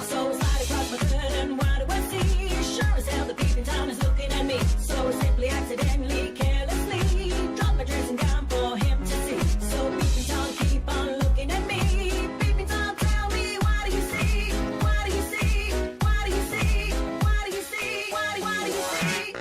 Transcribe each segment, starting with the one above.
So I slide across my curtain, what do I see? Sure as hell the peeping Tom is looking at me. So I simply, accidentally, carelessly drop my dressing gown for him to see. So peeping Tom, keep on looking at me. Peeping Tom, tell me, what do you see? What do you see? What do you see? What do you see? What do you see?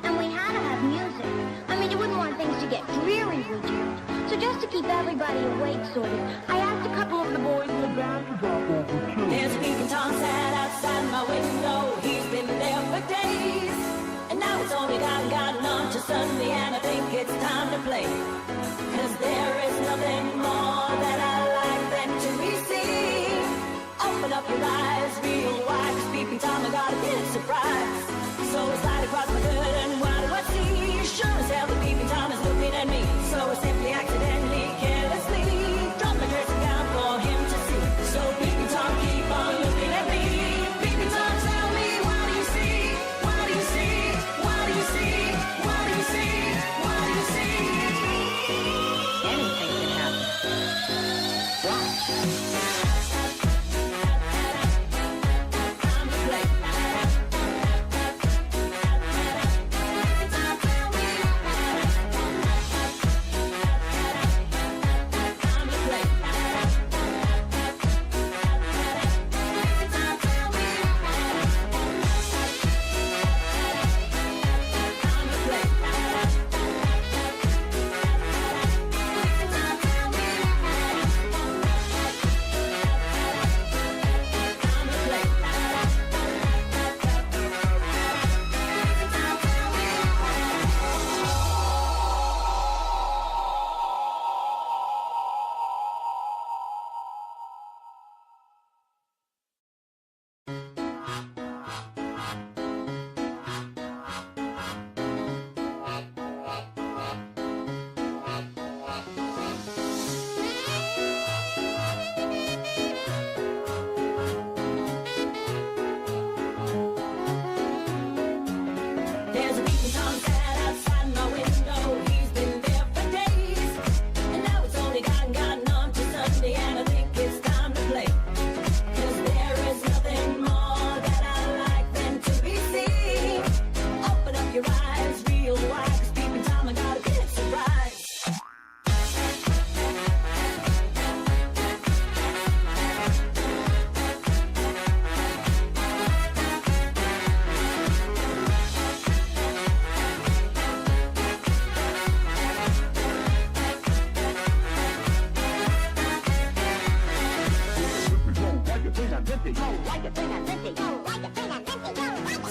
And we had to have music. I mean, you wouldn't want things to get dreary, would you? So just to keep everybody awake, sort of, I asked a couple of the boys in the band to drop over too. There's a peeping Tom sat outside my window. He's been there for days. And now it's only gotten on to Sunday, and I think it's time to play. 'Cause there is nothing more that I like than to be seen. Open up your eyes real wide, 'cause peeping Tom, I got a big surprise. So I slide across my curtain, what do I see? Sure as hell the peeping Tom is looking at me. So I simply, accidentally, carelessly drop my dressing gown for him to see. So peeping Tom, keep on looking at me. Peeping Tom, tell me, what do you see? What do you see? What do you see? What do you see? What do you see? Anything can happen. Watch. Time to play. Peeping Tom, tell me. Time to play. Peeping Tom, tell me. Time to play. Peeping Tom, tell me. Time to play. Peeping Tom, tell me. There's a peeping Tom sat outside my window. He's been there for days. And now it's only gotten on to Sunday, and I think it's time to play. 'Cause there is nothing more that I like than to be seen. Open up your eyes real wide, 'cause peeping Tom, I got a big surprise.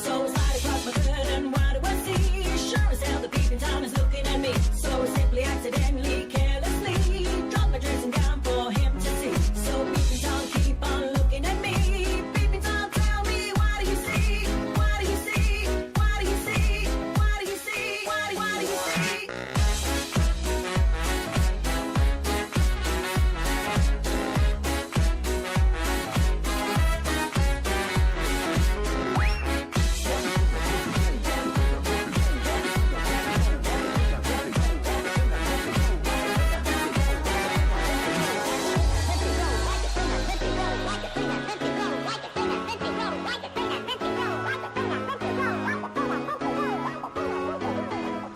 So I slide across my curtain, what do I see? Sure as hell the peeping Tom is looking at me. So I simply, accidentally, carelessly drop my dressing gown for him to see. So peeping Tom, keep on looking at me. Peeping Tom, tell me, what do you see? What do you see? What do you see? What do you see? What do you see?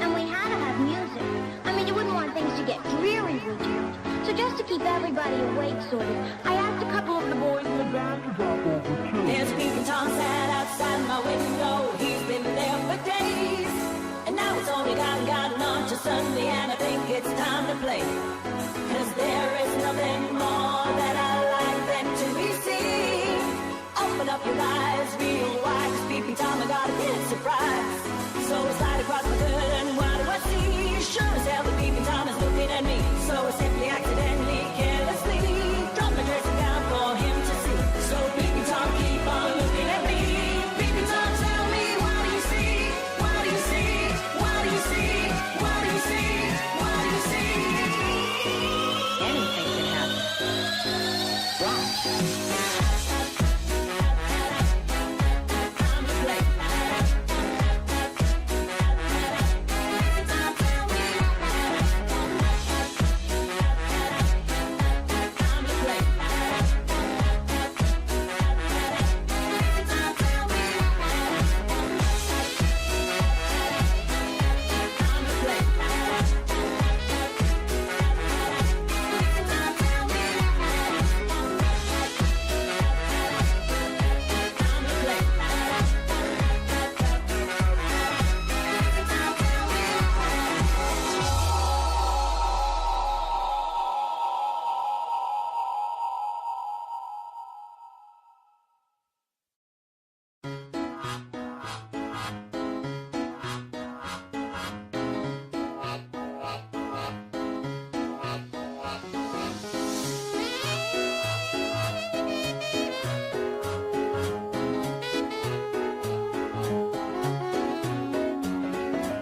And we had to have music. I mean, you wouldn't want things to get dreary, would you? So just to keep everybody awake, sort of, I asked a couple of the boys in the band to drop over too. There's a peeping Tom sat outside my window. He's been there for days. And now it's only gotten on to Sunday, and I think it's time to play. 'Cause there is nothing more that I like than to be seen. Open up your eyes real wide, 'cause peeping Tom, I got a big surprise. So I slide across my curtain, what do I see? Sure as hell the peeping Tom is looking at me. So I simply, accidentally, carelessly drop my dress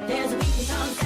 There's a beat in Tom's